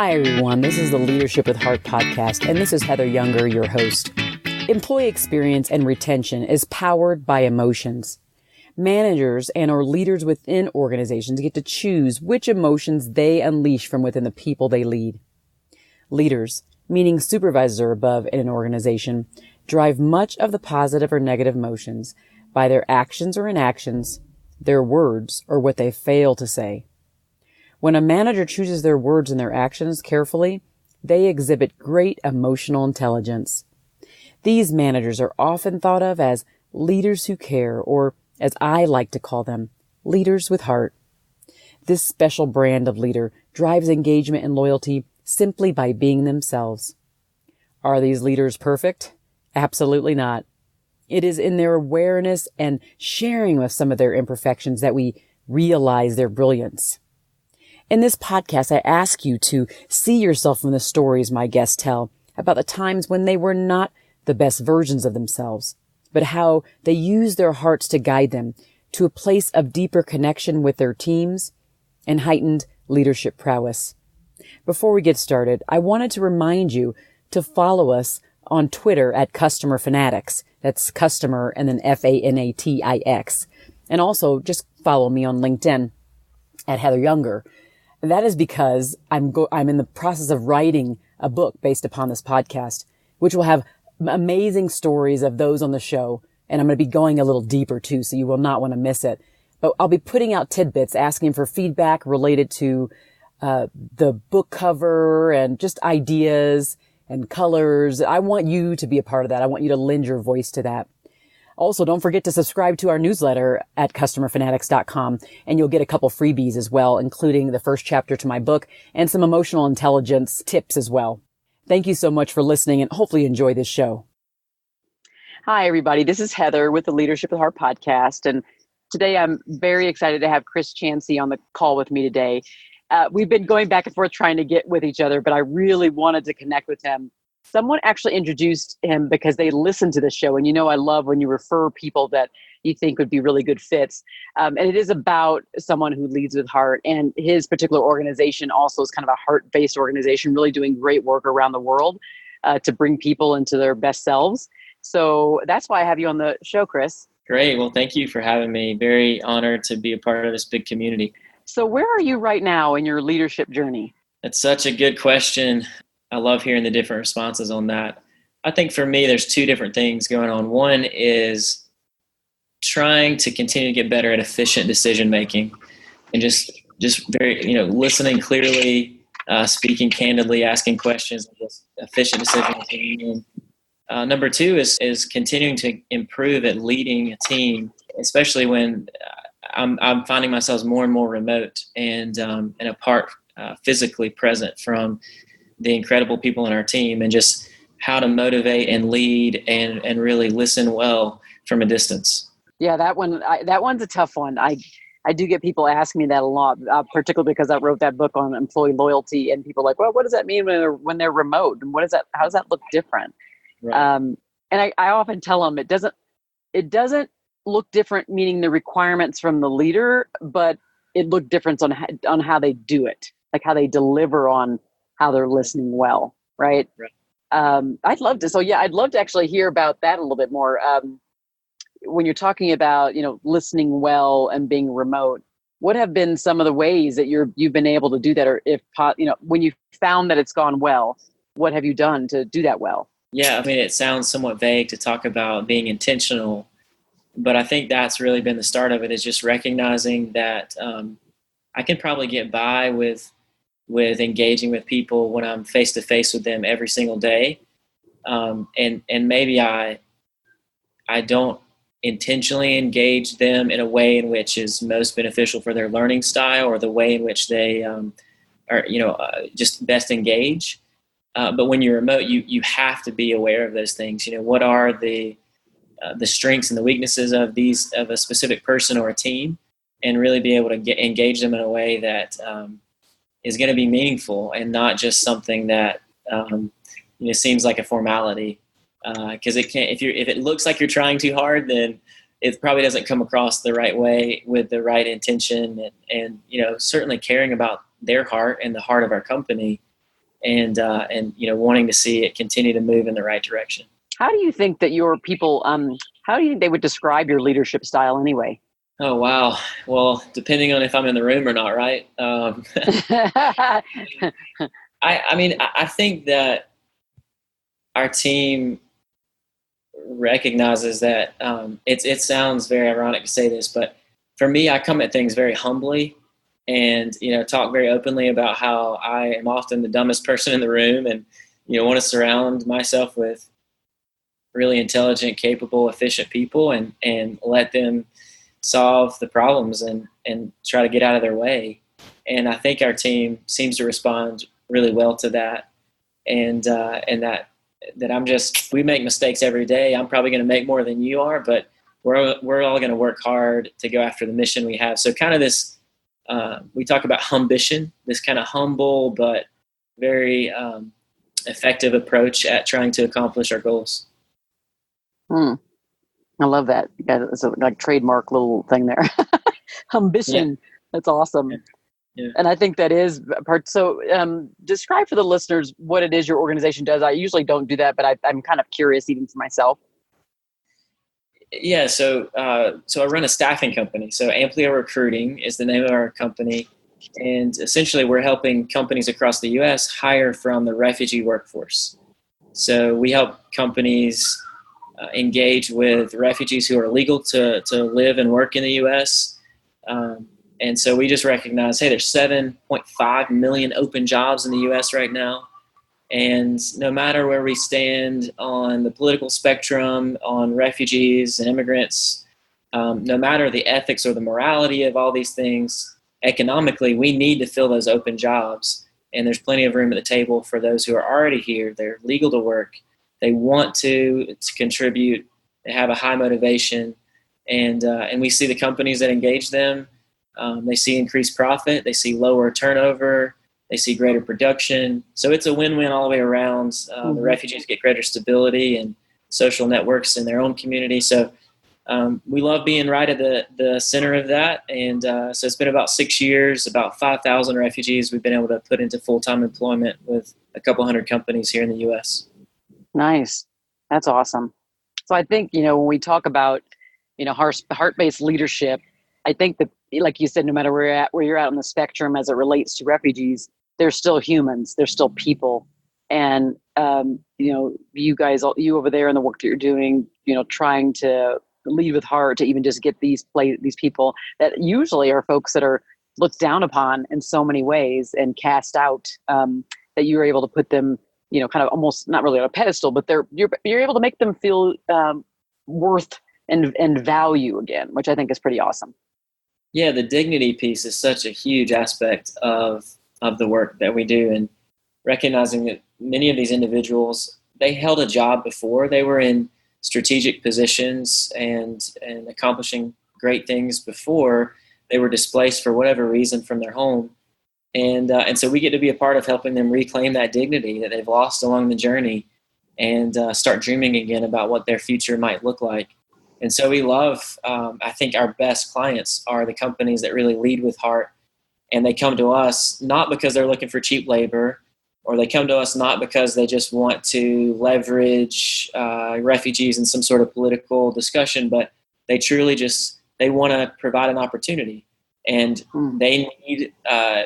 Hi, everyone. This is the Leadership with Heart podcast, and this is Heather Younger, your host. Employee experience and retention is powered by emotions. Managers and or leaders within organizations get to choose which emotions they unleash from within the people they lead. Leaders, meaning supervisors or above in an organization, drive much of the positive or negative emotions by their actions or inactions, their words, or what they fail to say. When a manager chooses their words and their actions carefully, they exhibit great emotional intelligence. These managers are often thought of as leaders who care, or as I like to call them, leaders with heart. This special brand of leader drives engagement and loyalty simply by being themselves. Are these leaders perfect? Absolutely not. It is in their awareness and sharing with some of their imperfections that we realize their brilliance. In this podcast, I ask you to see yourself from the stories my guests tell about the times when they were not the best versions of themselves, but how they used their hearts to guide them to a place of deeper connection with their teams and heightened leadership prowess. Before we get started, I wanted to remind you to follow us on Twitter at Customer Fanatics. That's customer and then Fanatix. And also just follow me on LinkedIn at Heather Younger. That is because I'm in the process of writing a book based upon this podcast, which will have amazing stories of those on the show. And I'm going to be going a little deeper too, so you will not want to miss it. But I'll be putting out tidbits, asking for feedback related to the book cover and just ideas and colors. I want you to be a part of that. I want you to lend your voice to that. Also, don't forget to subscribe to our newsletter at customerfanatics.com, and you'll get a couple freebies as well, including the first chapter to my book and some emotional intelligence tips as well. Thank you so much for listening, and hopefully you enjoy this show. Hi, everybody. This is Heather with the Leadership with Heart podcast, and today I'm very excited to have Chris Chancey on the call with me today. We've been going back and forth trying to get with each other, but I really wanted to connect with him. Someone actually introduced him because they listened to the show. And I love when you refer people that you think would be really good fits. And it is about someone who leads with heart. And his particular organization also is kind of a heart-based organization, really doing great work around the world to bring people into their best selves. So that's why I have you on the show, Chris. Great. Well, thank you for having me. Very honored to be a part of this big community. So where are you right now in your leadership journey? That's such a good question. I love hearing the different responses on that. I think for me, there's two different things going on. One is trying to continue to get better at efficient decision making and just very, listening clearly, speaking candidly, asking questions, just efficient decision making. Number two is continuing to improve at leading a team, especially when I'm finding myself more and more remote and apart, physically present from the incredible people in our team, and just how to motivate and lead and really listen well from a distance. Yeah, that one's a tough one. I do get people asking me that a lot, particularly because I wrote that book on employee loyalty, and people are like, well, what does that mean when they're remote, and how does that look different? Right. And I often tell them it doesn't look different, meaning the requirements from the leader, but it look different on how they do it, like how they deliver on how they're listening well, right? I'd love to actually hear about that a little bit more. When you're talking about, listening well and being remote, what have been some of the ways that you've been able to do that? Or when you found that it's gone well, what have you done to do that well? Yeah, I mean, it sounds somewhat vague to talk about being intentional, but I think that's really been the start of it, is just recognizing that I can probably get by with engaging with people when I'm face to face with them every single day. And maybe I don't intentionally engage them in a way in which is most beneficial for their learning style, or the way in which they are, just best engage. But when you're remote, you have to be aware of those things. What are the strengths and the weaknesses of a specific person or a team, and really be able to engage them in a way that is going to be meaningful and not just something that seems like a formality. Because it can't. If it looks like you're trying too hard, then it probably doesn't come across the right way with the right intention, and certainly caring about their heart and the heart of our company. and wanting to see it continue to move in the right direction. How do you think that your people, how do you think they would describe your leadership style anyway? Oh, wow. Well, depending on if I'm in the room or not, right? I think that our team recognizes that it sounds very ironic to say this, but for me, I come at things very humbly and, talk very openly about how I am often the dumbest person in the room and, want to surround myself with really intelligent, capable, efficient people and let them solve the problems and try to get out of their way. And I think our team seems to respond really well to that. And that we make mistakes every day. I'm probably going to make more than you are, but we're all going to work hard to go after the mission we have. So kind of this, we talk about humbition, this kind of humble, but very effective approach at trying to accomplish our goals. I love that. It's a trademark little thing there. Humbition. Yeah. That's awesome. Yeah. And I think that is part. So describe for the listeners what it is your organization does. I usually don't do that, but I'm kind of curious even for myself. Yeah. So I run a staffing company. So Amplio Recruiting is the name of our company. And essentially we're helping companies across the U.S. hire from the refugee workforce. So we help companies engage with refugees who are legal to live and work in the U.S. And so we just recognize, hey, there's 7.5 million open jobs in the U.S. right now. And no matter where we stand on the political spectrum, on refugees and immigrants, no matter the ethics or the morality of all these things, economically, we need to fill those open jobs. And there's plenty of room at the table for those who are already here. They're legal to work. They want to contribute. They have a high motivation. And we see the companies that engage them. They see increased profit. They see lower turnover. They see greater production. So it's a win-win all the way around. The refugees get greater stability and social networks in their own community. So we love being right at the center of that. And so it's been about 6 years, about 5,000 refugees we've been able to put into full-time employment with a couple hundred companies here in the U.S. Nice. That's awesome. So I think, when we talk about, heart-based leadership, I think that, like you said, no matter where you're at on the spectrum as it relates to refugees, they're still humans. They're still people. And, you guys, you over there in the work that you're doing, trying to lead with heart to even just get these people that usually are folks that are looked down upon in so many ways and cast out, that you're able to put them, kind of almost not really on a pedestal, but you're able to make them feel worth and value again, which I think is pretty awesome. Yeah, the dignity piece is such a huge aspect of the work that we do, and recognizing that many of these individuals, they held a job before. They were in strategic positions and accomplishing great things before they were displaced for whatever reason from their home. And so we get to be a part of helping them reclaim that dignity that they've lost along the journey and start dreaming again about what their future might look like. And so we love, I think our best clients are the companies that really lead with heart, and they come to us not because they're looking for cheap labor, or they come to us not because they just want to leverage refugees in some sort of political discussion, but they truly they want to provide an opportunity. And they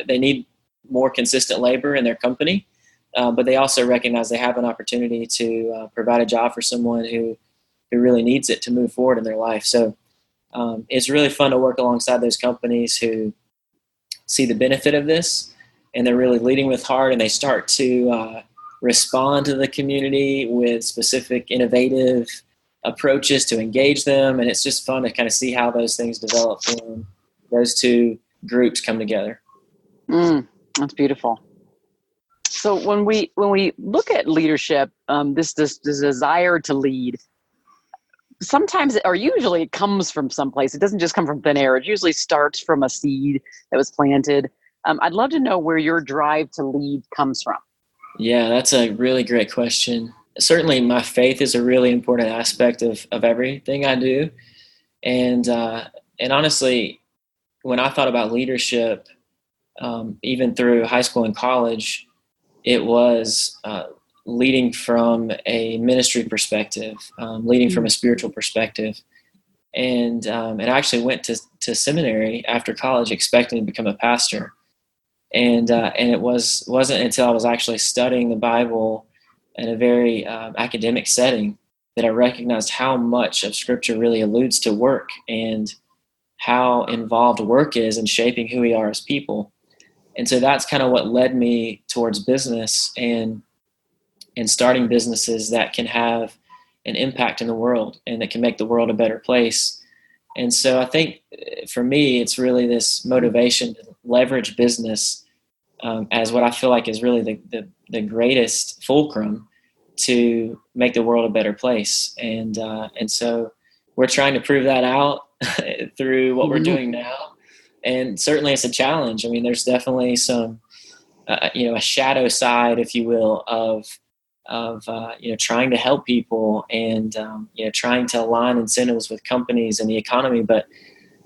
need more consistent labor in their company, but they also recognize they have an opportunity to provide a job for someone who really needs it to move forward in their life. So it's really fun to work alongside those companies who see the benefit of this, and they're really leading with heart, and they start to respond to the community with specific innovative approaches to engage them. And it's just fun to kind of see how those things develop when those two groups come together. That's beautiful. So when we look at leadership, this desire to lead, sometimes or usually it comes from someplace. It doesn't just come from thin air. It usually starts from a seed that was planted. I'd love to know where your drive to lead comes from. Yeah, that's a really great question. Certainly my faith is a really important aspect of everything I do. And honestly, when I thought about leadership, even through high school and college, it was leading from a ministry perspective, leading from a spiritual perspective. And I actually went to seminary after college expecting to become a pastor. And it wasn't until I was actually studying the Bible in a very academic setting that I recognized how much of Scripture really alludes to work and how involved work is in shaping who we are as people. And so that's kind of what led me towards business and starting businesses that can have an impact in the world and that can make the world a better place. And so I think for me, it's really this motivation to leverage business as what I feel like is really the greatest fulcrum to make the world a better place. And so we're trying to prove that out through what we're doing now. And certainly it's a challenge. I mean, there's definitely some, a shadow side, if you will, of trying to help people and, trying to align incentives with companies and the economy. But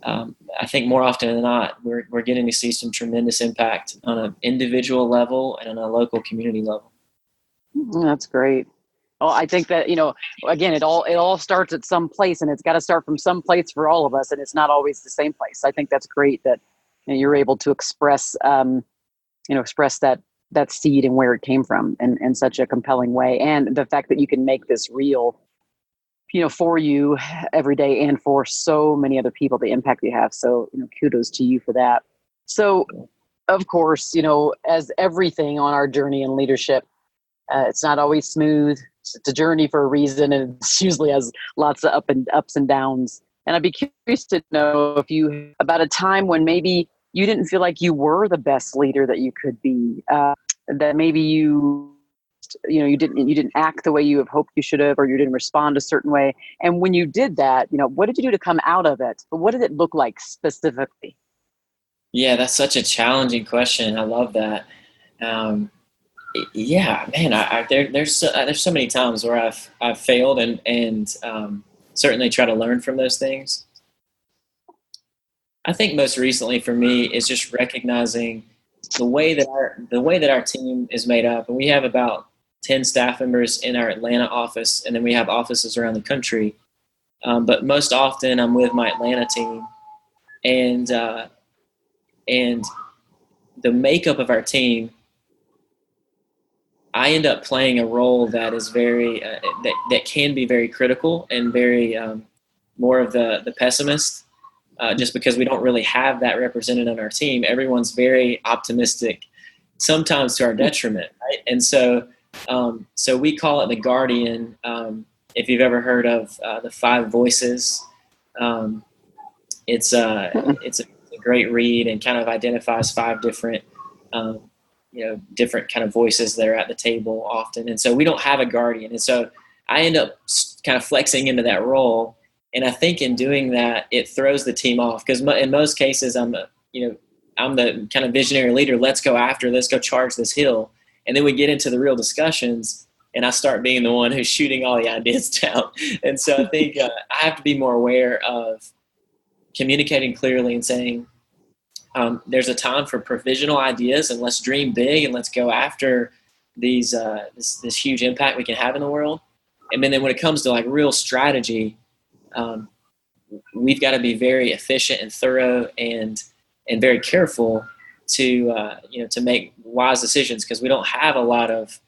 I think more often than not, we're getting to see some tremendous impact on an individual level and on a local community level. That's great. Well, I think that, again, it all starts at some place, and it's got to start from some place for all of us. And it's not always the same place. I think that's great that you're able to express that seed and where it came from in such a compelling way. And the fact that you can make this real, for you every day and for so many other people, the impact you have. So, kudos to you for that. So, of course, as everything on our journey in leadership, it's not always smooth. It's a journey for a reason, and it usually has lots of ups and downs. And I'd be curious to know about a time when maybe you didn't feel like you were the best leader that you could be, that maybe you didn't act the way you have hoped you should have, or you didn't respond a certain way. And when you did that, what did you do to come out of it? What did it look like specifically? Yeah, that's such a challenging question. I love that. Yeah, man, there's so many times where I've failed and certainly try to learn from those things. I think most recently for me is just recognizing the way that our team is made up, and we have about 10 staff members in our Atlanta office, and then we have offices around the country. But most often I'm with my Atlanta team, and the makeup of our team, I end up playing a role that is very that can be very critical and very more of the pessimist, just because we don't really have that represented on our team. Everyone's very optimistic, sometimes to our detriment, right? And so we call it the Guardian. If you've ever heard of the Five Voices, it's a great read and kind of identifies five different different kind of voices that are at the table often. And so we don't have a guardian. And so I end up kind of flexing into that role. And I think in doing that, it throws the team off, because in most cases I'm the kind of visionary leader. Let's go charge this hill. And then we get into the real discussions, and I start being the one who's shooting all the ideas down. And so I think I have to be more aware of communicating clearly and saying, there's a time for provisional ideas, and let's dream big, and let's go after these this huge impact we can have in the world. And then when it comes to like real strategy, we've got to be very efficient and thorough and very careful to make wise decisions, because we don't have a lot of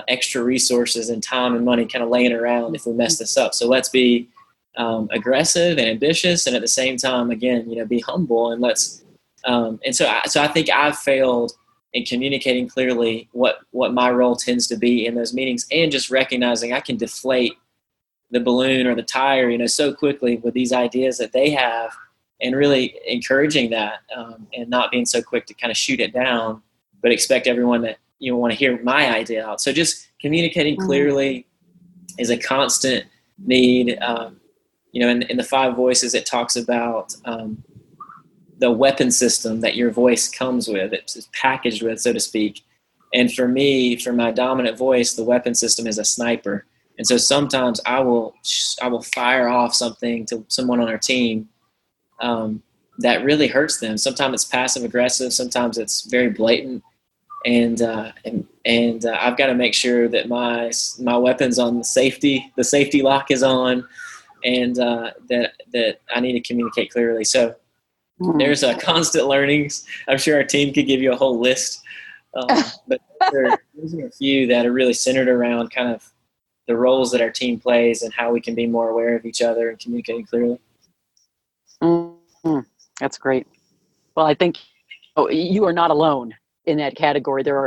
extra resources and time and money kind of laying around if we mess this up. So let's be aggressive and ambitious, and at the same time, again, be humble, and let's. So I think I've failed in communicating clearly what my role tends to be in those meetings, and just recognizing I can deflate the balloon or the tire, so quickly with these ideas that they have, and really encouraging that, and not being so quick to kind of shoot it down, but expect everyone that want to hear my idea out. So just communicating clearly is a constant need. In the Five Voices, it talks about the weapon system that your voice comes with, it's packaged with, so to speak. And for me, for my dominant voice, the weapon system is a sniper. And so sometimes I will fire off something to someone on our team that really hurts them. Sometimes it's passive aggressive, sometimes it's very blatant, and and I've got to make sure that my weapon's on the safety lock is on, and that I need to communicate clearly. So there's a constant learnings. I'm sure our team could give you a whole list, but those are a few that are really centered around kind of the roles that our team plays and how we can be more aware of each other and communicating clearly. Mm-hmm. That's great. Well, I think you are not alone in that category. There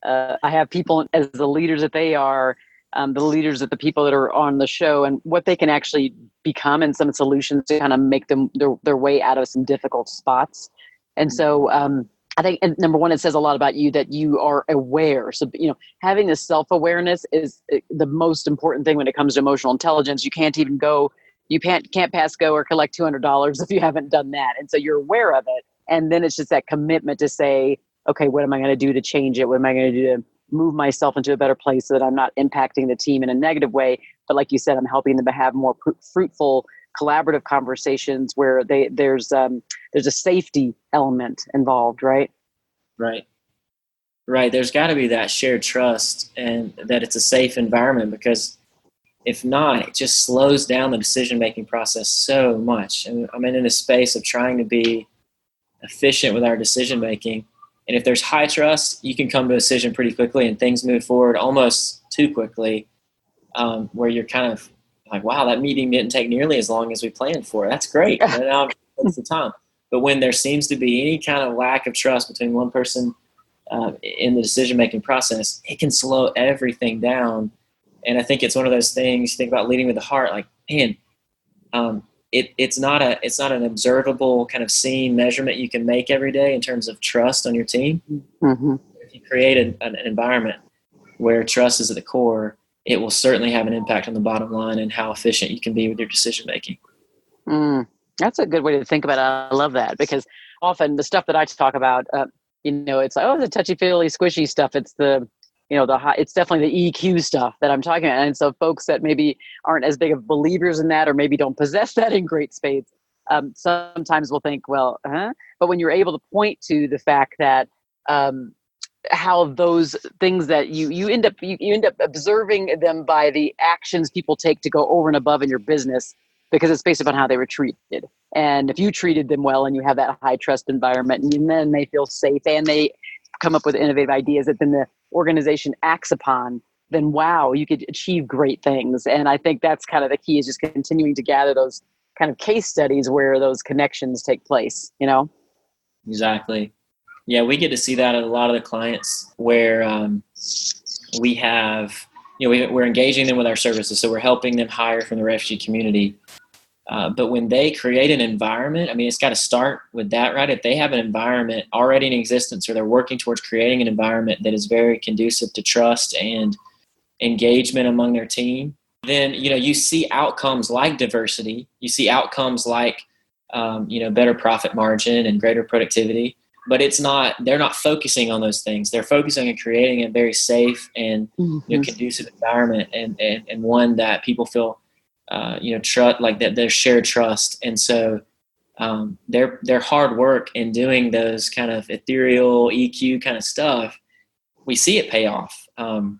are, I have people as the leaders that they are, the leaders of the people that are on the show, and what they can actually become, and some solutions to kind of make them their way out of some difficult spots. And so I think, and number one, it says a lot about you that you are aware. So, having this self-awareness is the most important thing when it comes to emotional intelligence. You can't pass go or collect $200 if you haven't done that. And so you're aware of it. And then it's just that commitment to say, okay, what am I going to do to change it? What am I going to do to move myself into a better place so that I'm not impacting the team in a negative way? But like you said, I'm helping them to have more fruitful, collaborative conversations where there's a safety element involved, right? Right. There's got to be that shared trust and that it's a safe environment, because if not, it just slows down the decision-making process so much. And I'm in a space of trying to be efficient with our decision-making. And if there's high trust, you can come to a decision pretty quickly and things move forward almost too quickly, where you're kind of like, wow, that meeting didn't take nearly as long as we planned for. That's great. And now it's the time. But when there seems to be any kind of lack of trust between one person in the decision-making process, it can slow everything down. And I think it's one of those things, you think about leading with the heart, like, man, it's not an observable kind of seen measurement you can make every day in terms of trust on your team. Mm-hmm. If you create an environment where trust is at the core, it will certainly have an impact on the bottom line and how efficient you can be with your decision-making. That's a good way to think about it. I love that, because often the stuff that I talk about, it's like, oh, the touchy-feely, squishy stuff. It's the it's definitely the EQ stuff that I'm talking about. And so folks that maybe aren't as big of believers in that, or maybe don't possess that in great spades, sometimes will think, well, but when you're able to point to the fact that how those things that you end up observing them by the actions people take to go over and above in your business, because it's based upon how they were treated. And if you treated them well and you have that high trust environment, and then they feel safe and they come up with innovative ideas that then the organization acts upon, then wow, you could achieve great things. And I think that's kind of the key, is just continuing to gather those kind of case studies where those connections take place, Exactly. Yeah, we get to see that at a lot of the clients where we have, we're engaging them with our services. So we're helping them hire from the refugee community. But when they create an environment, it's got to start with that, right? If they have an environment already in existence, or they're working towards creating an environment that is very conducive to trust and engagement among their team, then, you see outcomes like diversity. You see outcomes like, better profit margin and greater productivity. But they're not focusing on those things. They're focusing on creating a very safe and conducive environment, and one that people feel trust, like that there's shared trust. And so their hard work in doing those kind of ethereal EQ kind of stuff, we see it pay off, and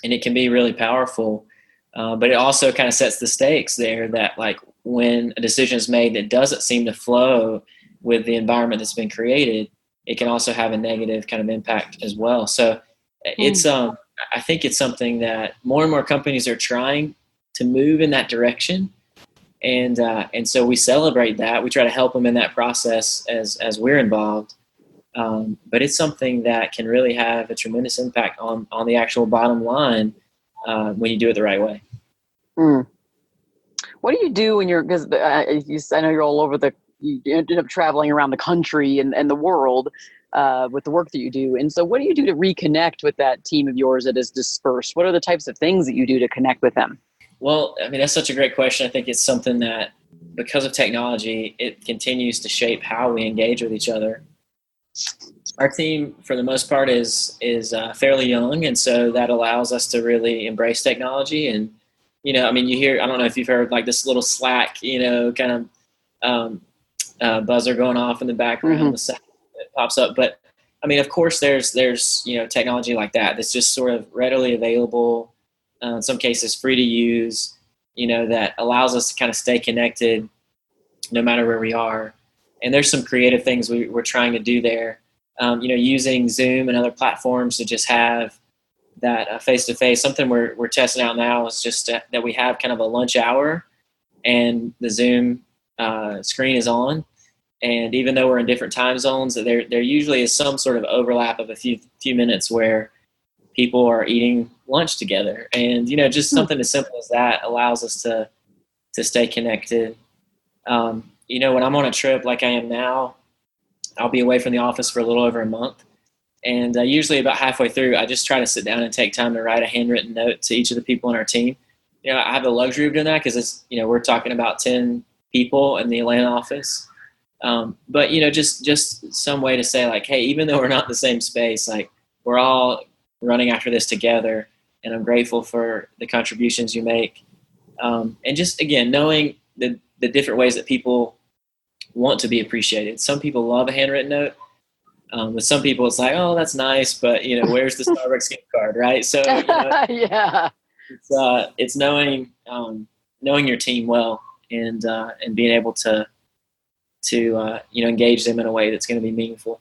it can be really powerful. But it also kind of sets the stakes there, that like when a decision is made that doesn't seem to flow with the environment that's been created, it can also have a negative kind of impact as well. So it's I think it's something that more and more companies are trying to move in that direction. And so we celebrate that. We try to help them in that process as we're involved. But it's something that can really have a tremendous impact on the actual bottom line when you do it the right way. What do you do when because I know you're all over you ended up traveling around the country and the world with the work that you do. And so what do you do to reconnect with that team of yours that is dispersed? What are the types of things that you do to connect with them? Well, that's such a great question. I think it's something that, because of technology, it continues to shape how we engage with each other. Our team, for the most part, is fairly young, and so that allows us to really embrace technology. And you hear, I don't know if you've heard like this little Slack, kind of buzzer going off in the background, the sound that pops up. But I mean, of course, there's technology like that that's just sort of readily available, in some cases free to use, that allows us to kind of stay connected no matter where we are. And there's some creative things we're trying to do there, using Zoom and other platforms to just have that face-to-face. Something we're testing out now is just that we have kind of a lunch hour and the Zoom screen is on. And even though we're in different time zones, there usually is some sort of overlap of a few minutes where people are eating lunch together. And, just something as simple as that allows us to stay connected. When I'm on a trip like I am now, I'll be away from the office for a little over a month. And usually about halfway through, I just try to sit down and take time to write a handwritten note to each of the people in our team. I have the luxury of doing that because it's, we're talking about 10 people in the Atlanta office. But, just some way to say like, hey, even though we're not in the same space, like we're all running after this together, and I'm grateful for the contributions you make. And just, again, knowing the different ways that people want to be appreciated. Some people love a handwritten note. With some people, it's like, oh, that's nice, but where's the Starbucks gift card, right? So yeah, it's knowing your team well and being able to engage them in a way that's going to be meaningful.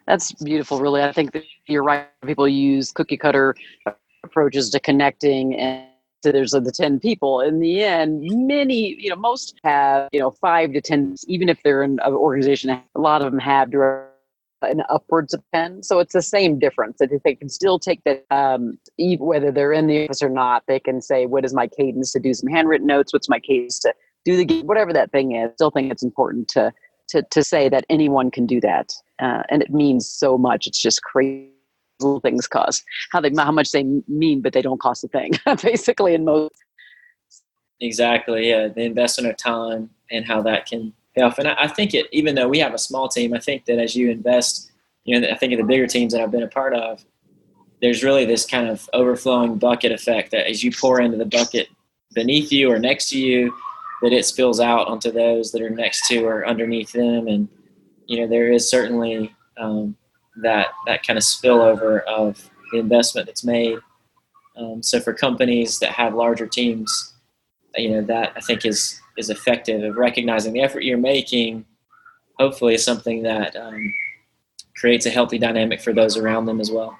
That's beautiful, really. I think that you're right. People use cookie cutter approaches to connecting, and so there's the 10 people. In the end, many, most have, 5 to 10, even if they're in an organization, a lot of them have an upwards of 10. So it's the same difference. That if they can still take that, whether they're in the office or not, they can say, what is my cadence to do some handwritten notes? What's my cadence to do whatever that thing is. I still think it's important to say that anyone can do that. And it means so much. It's just crazy. Little things cost how much they mean, but they don't cost a thing basically in most. Exactly. Yeah. The investment of time and how that can pay off. And I think even though we have a small team, I think that as you invest, I think of the bigger teams that I've been a part of, there's really this kind of overflowing bucket effect that as you pour into the bucket beneath you or next to you, that it spills out onto those that are next to or underneath them. And, there is certainly, that kind of spillover of the investment that's made. So for companies that have larger teams, that I think is effective of recognizing the effort you're making, hopefully is something that creates a healthy dynamic for those around them as well.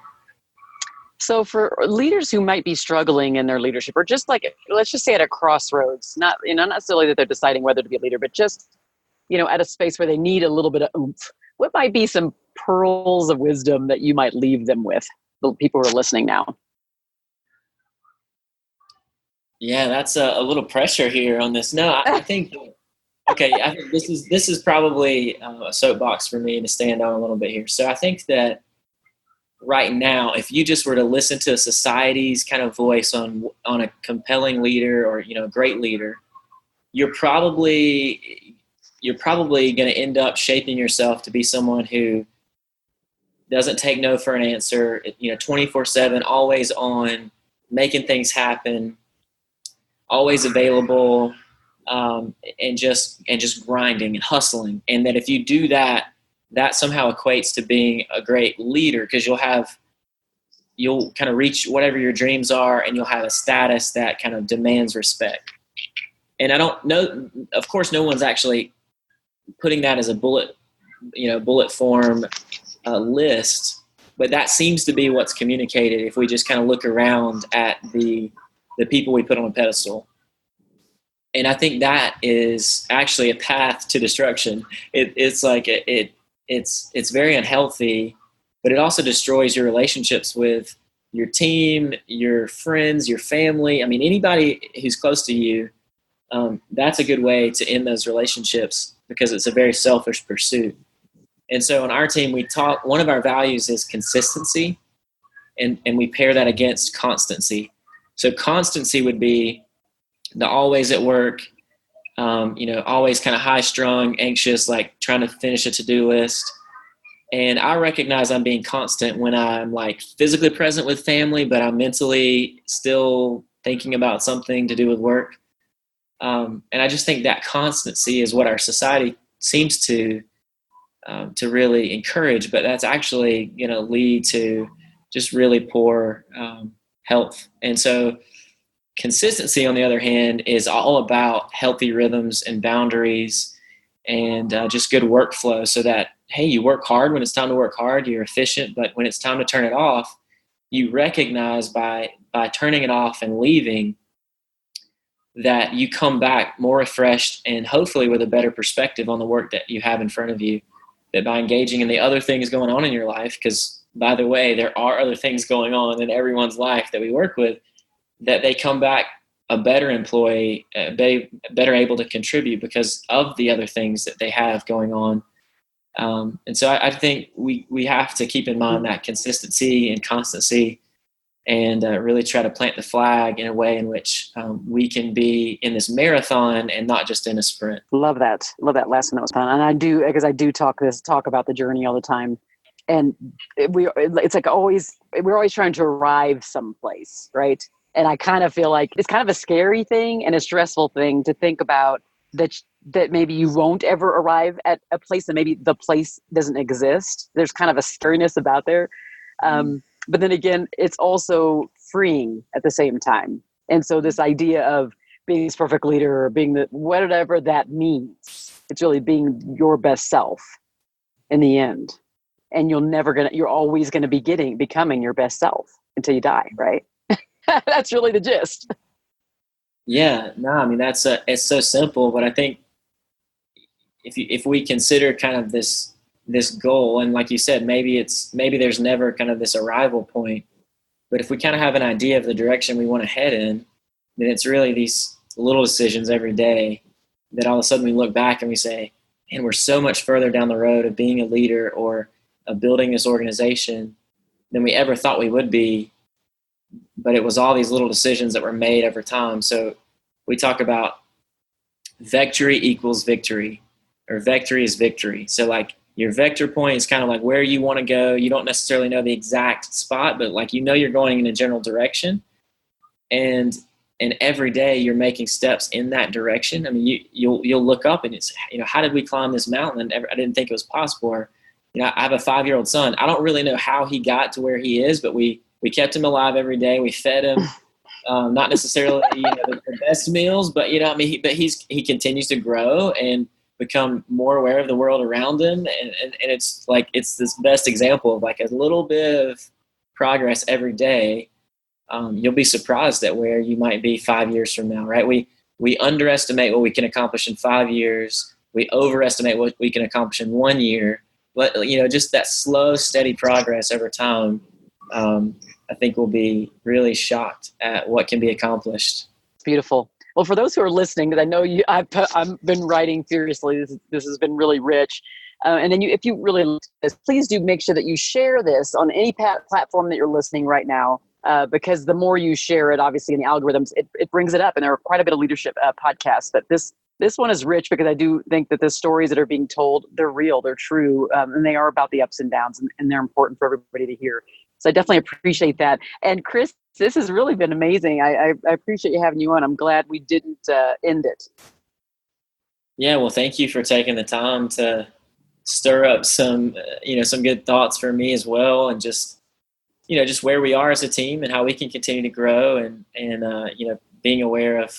So for leaders who might be struggling in their leadership, or just like, let's just say at a crossroads, not necessarily that they're deciding whether to be a leader, but just, at a space where they need a little bit of oomph, what might be some pearls of wisdom that you might leave them with, the people who are listening now? Yeah, that's a little pressure here on this. No, I think, okay, I think this is probably a soapbox for me to stand on a little bit here. So I think that right now, if you just were to listen to society's kind of voice on a compelling leader or, a great leader, you're probably going to end up shaping yourself to be someone who doesn't take no for an answer, 24/7, always on, making things happen, always available, and just grinding and hustling. And that if you do that, that somehow equates to being a great leader, because you'll kind of reach whatever your dreams are, and you'll have a status that kind of demands respect. And I don't know, of course, no one's actually putting that as a bullet form list, but that seems to be what's communicated if we just kind of look around at the people we put on a pedestal. And I think that is actually a path to destruction. It's like it's very unhealthy, but it also destroys your relationships with your team, your friends, your family. I mean, anybody who's close to you, that's a good way to end those relationships, because it's a very selfish pursuit. And so on our team, one of our values is consistency, and we pair that against constancy. So constancy would be the always at work, always kind of high strung, anxious, like trying to finish a to-do list. And I recognize I'm being constant when I'm like physically present with family, but I'm mentally still thinking about something to do with work. And I just think that constancy is what our society seems to to really encourage, but that's actually going to lead to just really poor health. And so consistency, on the other hand, is all about healthy rhythms and boundaries and just good workflow, so that, hey, you work hard when it's time to work hard, you're efficient, but when it's time to turn it off, you recognize by turning it off and leaving that you come back more refreshed and hopefully with a better perspective on the work that you have in front of you, that by engaging in the other things going on in your life, because by the way, there are other things going on in everyone's life that we work with, that they come back a better employee, better able to contribute because of the other things that they have going on. And so I think we have to keep in mind that consistency and constancy, and really try to plant the flag in a way in which we can be in this marathon and not just in a sprint. Love that last one. That was fun. And I do, because I do talk about the journey all the time. And it's like we're always trying to arrive someplace, right? And I kind of feel like it's kind of a scary thing and a stressful thing to think about, that maybe you won't ever arrive at a place, and maybe the place doesn't exist. There's kind of a scariness about there. But then again, it's also freeing at the same time. And so this idea of being this perfect leader, or being whatever that means, it's really being your best self in the end. And you're always going to be becoming your best self until you die, right? That's really the gist. Yeah, no, I mean, it's so simple, but I think if we consider kind of this goal, and like you said, maybe there's never kind of this arrival point, but if we kind of have an idea of the direction we want to head in, then it's really these little decisions every day that all of a sudden we look back and we say, man, we're so much further down the road of being a leader or of building this organization than we ever thought we would be. But it was all these little decisions that were made over time. So we talk about vectory equals victory, or vectory is victory. So like your vector point is kind of like where you want to go. You don't necessarily know the exact spot, but like, you're going in a general direction. And every day you're making steps in that direction. I mean, you'll look up and it's, how did we climb this mountain? And I didn't think it was possible. Or, I have a 5-year-old son. I don't really know how he got to where he is, but we kept him alive every day. We fed him, not necessarily the best meals, but he continues to grow and become more aware of the world around him, and it's like it's this best example of like a little bit of progress every day. You'll be surprised at where you might be 5 years from now, right? We underestimate what we can accomplish in 5 years. We overestimate what we can accomplish in 1 year. But just that slow, steady progress over time. I think we'll be really shocked at what can be accomplished. Beautiful. Well, for those who are listening, because I know I've been writing furiously. This has been really rich. And then if you really like this, please do make sure that you share this on any platform that you're listening right now, because the more you share it, obviously in the algorithms, it brings it up. And there are quite a bit of leadership podcasts, but this one is rich because I do think that the stories that are being told, they're real, they're true, and they are about the ups and downs, and they're important for everybody to hear. So I definitely appreciate that. And Chris, this has really been amazing. I appreciate you having you on. I'm glad we didn't end it. Yeah, well, thank you for taking the time to stir up some good thoughts for me as well, and just where we are as a team and how we can continue to grow, and being aware of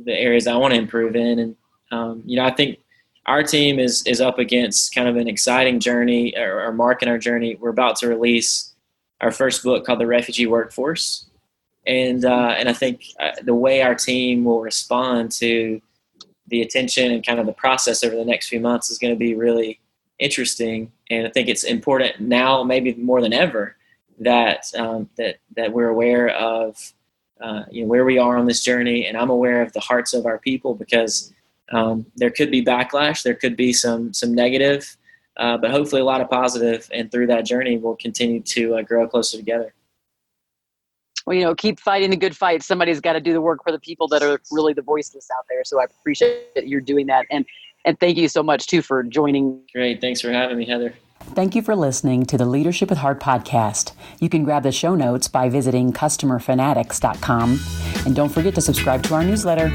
the areas I want to improve in. And I think our team is up against kind of an exciting journey, or mark in our journey. We're about to release our first book called The Refugee Workforce. And I think the way our team will respond to the attention and kind of the process over the next few months is going to be really interesting. And I think it's important now, maybe more than ever, that we're aware of where we are on this journey. And I'm aware of the hearts of our people, because there could be backlash, there could be some negative, but hopefully a lot of positive. And through that journey, we'll continue to grow closer together. Well, keep fighting the good fight. Somebody's got to do the work for the people that are really the voiceless out there. So I appreciate that you're doing that. And thank you so much, too, for joining. Great. Thanks for having me, Heather. Thank you for listening to the Leadership with Heart podcast. You can grab the show notes by visiting customerfanatics.com. And don't forget to subscribe to our newsletter.